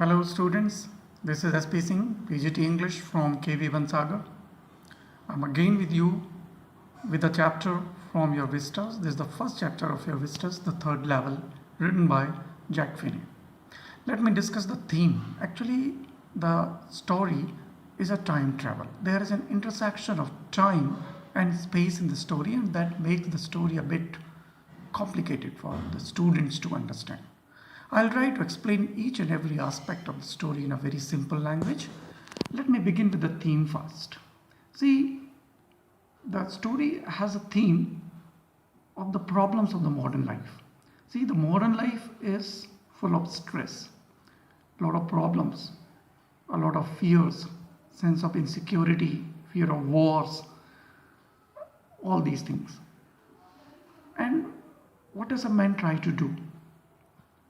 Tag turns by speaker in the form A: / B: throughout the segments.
A: Hello students, this is SP Singh, PGT English from KV Bansagar. I'm again with you with a chapter from your Vistas. This is the first chapter of your Vistas, the third level, written by Jack Finney. Let me discuss the theme. Actually, the story is a time travel. There is an intersection of time and space in the story, and that makes the story a bit complicated for the students to understand. I'll try to explain each and every aspect of the story in a very simple language. Let me begin with the theme first. See, the story has a theme of the problems of the modern life. See, the modern life is full of stress, a lot of problems, a lot of fears, sense of insecurity, fear of wars, all these things. And what does a man try to do?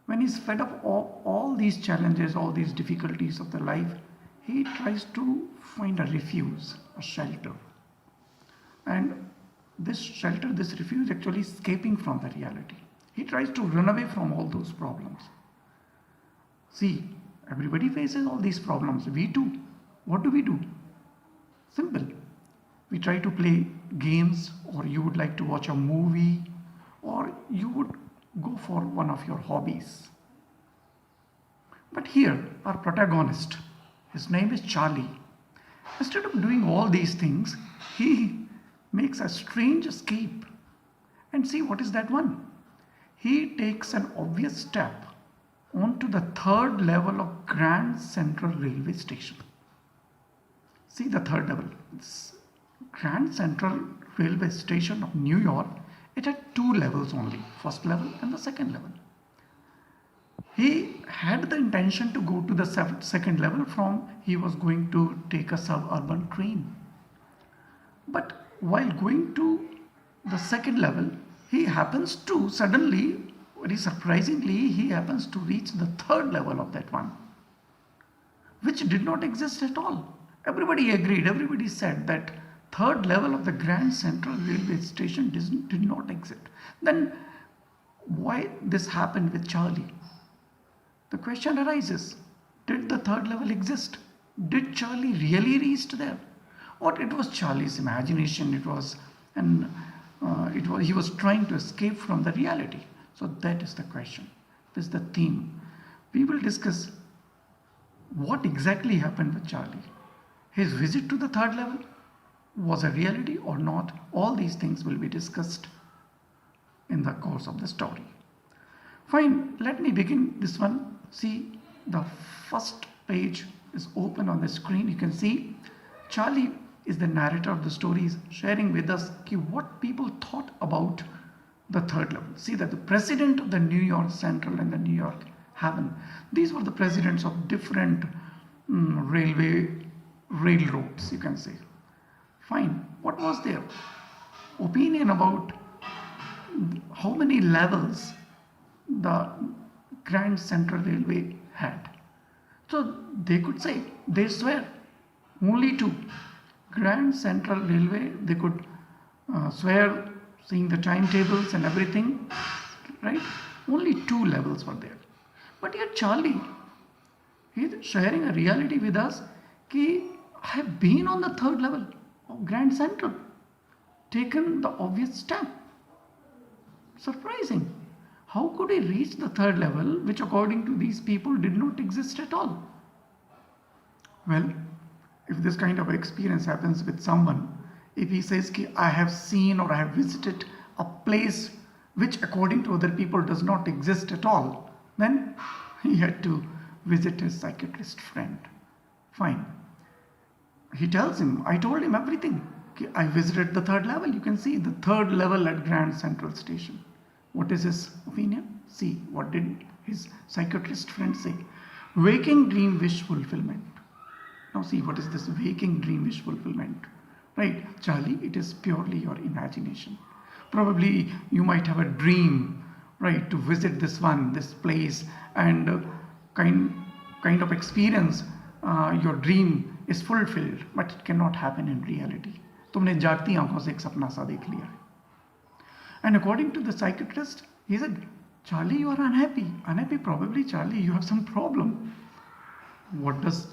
A: When he's fed up of all these challenges, all these difficulties of the life, he tries to find a refuge, a shelter. And this shelter, this refuge actually escaping from the reality. He tries to run away from all those problems. See, everybody faces all these problems. We too. What do? Simple. We try to play games, or you would like to watch a movie, or you would go for one of your hobbies. But here, our protagonist, his name is Charlie. Instead of doing all these things, he makes a strange escape. And see, what is that one? He takes an obvious step onto the third level of Grand Central Railway Station. See the third level. It's Grand Central Railway Station of New York. It had two levels only, first level and the second level. He had the intention to go to the second level from he was going to take a suburban train. But while going to the second level, he happens to suddenly, very surprisingly, he happens to reach the third level of that one, which did not exist at all. Everybody agreed, everybody said that third level of the Grand Central Railway Station did not exist. Then why this happened with Charlie? The question arises, did the third level exist? Did Charlie really reach there? Or it was Charlie's imagination, he was trying to escape from the reality. So that is the question. This is the theme. We will discuss what exactly happened with Charlie. His visit to the third level was a reality or not. All these things will be discussed in the course of the story. Fine, let me begin this one. See, the first page is open on the screen. You can see Charlie is the narrator of the story, is sharing with us what people thought about the third level. See that the president of the New York Central and the New York Haven, these were the presidents of different railroads, you can say. Fine, what was their opinion about how many levels the Grand Central Railway had? So they could say, they swear, only two. Grand Central Railway, they could swear, seeing the timetables and everything, right? Only two levels were there. But here Charlie, he is sharing a reality with us that I have been on the third level of Grand Central, taken the obvious step. Surprising. How could he reach the third level, which according to these people did not exist at all? Well, if this kind of experience happens with someone, if he says I have seen or I have visited a place which according to other people does not exist at all, then he had to visit his psychiatrist friend. Fine. He tells him, I told him everything. I visited the third level. You can see the third level at Grand Central Station. What is his opinion? See, what did his psychiatrist friend say? Waking dream wish fulfillment. Now see, what is this waking dream wish fulfillment? Right, Charlie, it is purely your imagination. Probably you might have a dream, right, to visit this place, and kind of experience your dream is fulfilled, but it cannot happen in reality. तुमने जागती आंखों से एक सपना सा देख लिया है. And according to the psychiatrist, he said, Charlie, you are unhappy. Unhappy, probably, Charlie, you have some problem. What does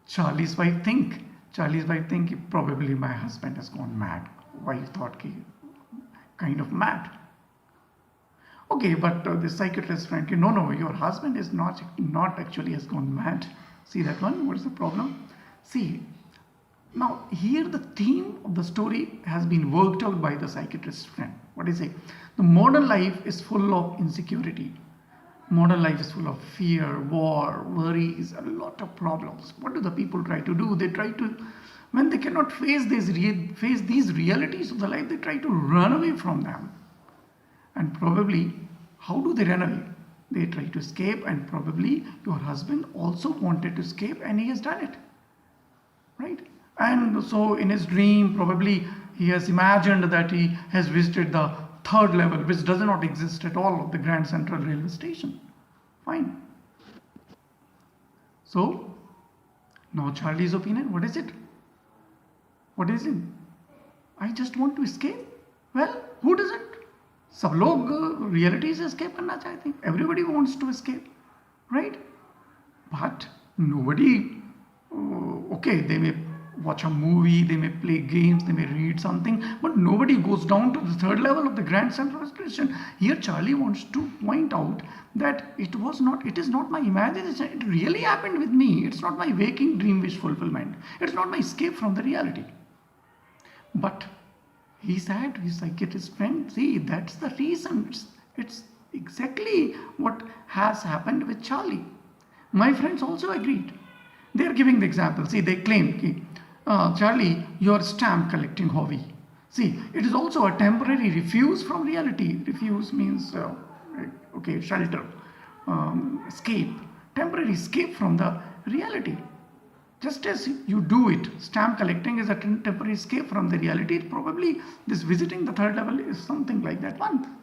A: Charlie's wife think? Charlie's wife think probably my husband has gone mad. Wife thought kind of mad. Okay, but the psychiatrist friend, no, your husband is not actually has gone mad. See that one? What is the problem? See, now here the theme of the story has been worked out by the psychiatrist friend. What is it? The modern life is full of insecurity. Modern life is full of fear, war, worries, a lot of problems. What do the people try to do? They try to, when they cannot face these realities of the life, they try to run away from them. And probably, how do they run away? They try to escape, and probably your husband also wanted to escape and he has done it. Right? And so in his dream, probably he has imagined that he has visited the third level, which does not exist at all, of the Grand Central Railway Station. Fine. So, now Charlie's opinion, what is it? What is it? I just want to escape. Well, who doesn't? सब लोग reality से escape करना चाहते हैं. Everybody wants to escape, right? But nobody, okay, they may watch a movie, they may play games, they may read something, but nobody goes down to the third level of the Grand Central Station. Here Charlie wants to point out that it is not my imagination, it really happened with me. It's not my waking dream wish fulfillment. It's not my escape from the reality. But he said to his psychiatrist friend, see, that's the reason. It's exactly what has happened with Charlie. My friends also agreed. They are giving the example. See, they claim, Charlie, your stamp collecting hobby. See, it is also a temporary refuse from reality. Refuse means, shelter, escape, temporary escape from the reality. Just as you do it, stamp collecting is a temporary escape from the reality. Probably this visiting the third level is something like that one.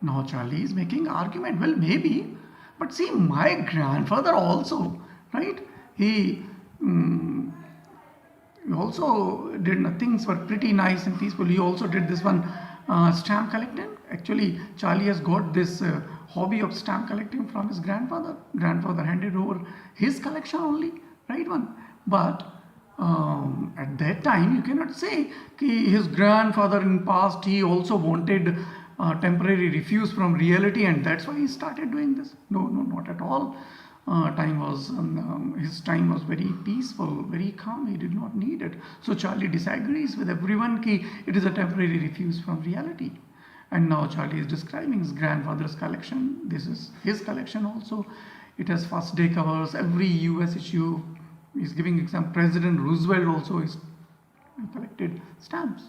A: Now Charlie is making argument. Well, maybe, but see, my grandfather also, right? He also did things were pretty nice and peaceful. He also did this one stamp collecting. Actually, Charlie has got this hobby of stamp collecting from his grandfather. Grandfather handed over his collection only, right one. But at that time, you cannot say his grandfather in past, he also wanted temporary refuse from reality, and that's why he started doing this. No, not at all. His time was very peaceful, very calm. He did not need it. So Charlie disagrees with everyone that it is a temporary refuse from reality. And now Charlie is describing his grandfather's collection. This is his collection also. It has first day covers, every US issue. He's giving example. President Roosevelt also is collected stamps.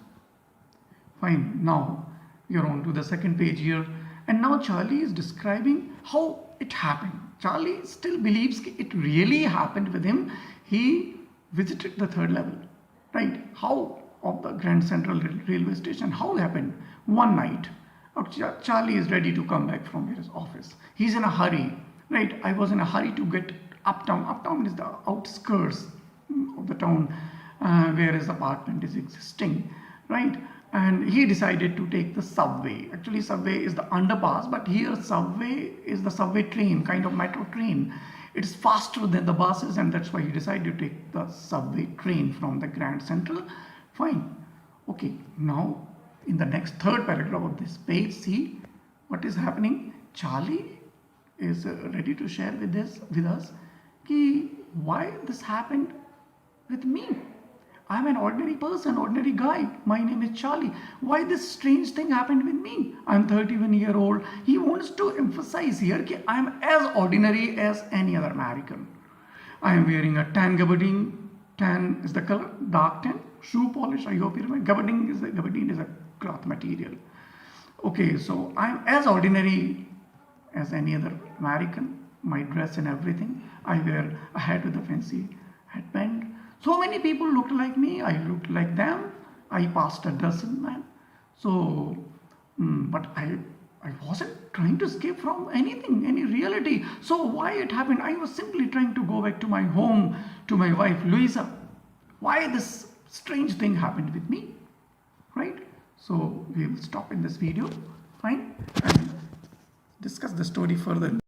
A: Fine. Now you're on to the second page here. And now Charlie is describing how it happened. Charlie still believes it really happened with him. He visited the third level, right? How of the Grand Central Railway Station? How it happened? One night, Charlie is ready to come back from his office. He's in a hurry, right? I was in a hurry to get uptown. Uptown is the outskirts of the town where his apartment is existing, right? And he decided to take the subway. Actually, subway is the underpass, but here subway is the subway train, kind of metro train. It is faster than the buses, and that's why he decided to take the subway train from the Grand Central. Fine. Okay, now in the next third paragraph of this page, see what is happening. Charlie is ready to share with us why this happened with me. I'm an ordinary person, ordinary guy. My name is Charlie. Why this strange thing happened with me? I'm 31-year-old. He wants to emphasize here that I'm as ordinary as any other American. I am wearing a tan gabardine. Tan is the color, dark tan. Shoe polish, I hope you remember. Gabardine is a cloth material. Okay, so I'm as ordinary as any other American. My dress and everything. I wear a hat with a fancy headband. So many people looked like me, I looked like them. I passed a dozen, man. So, but I wasn't trying to escape from anything, any reality. So why it happened? I was simply trying to go back to my home, to my wife, Louisa. Why this strange thing happened with me, right? So we will stop in this video, fine, and discuss the story further.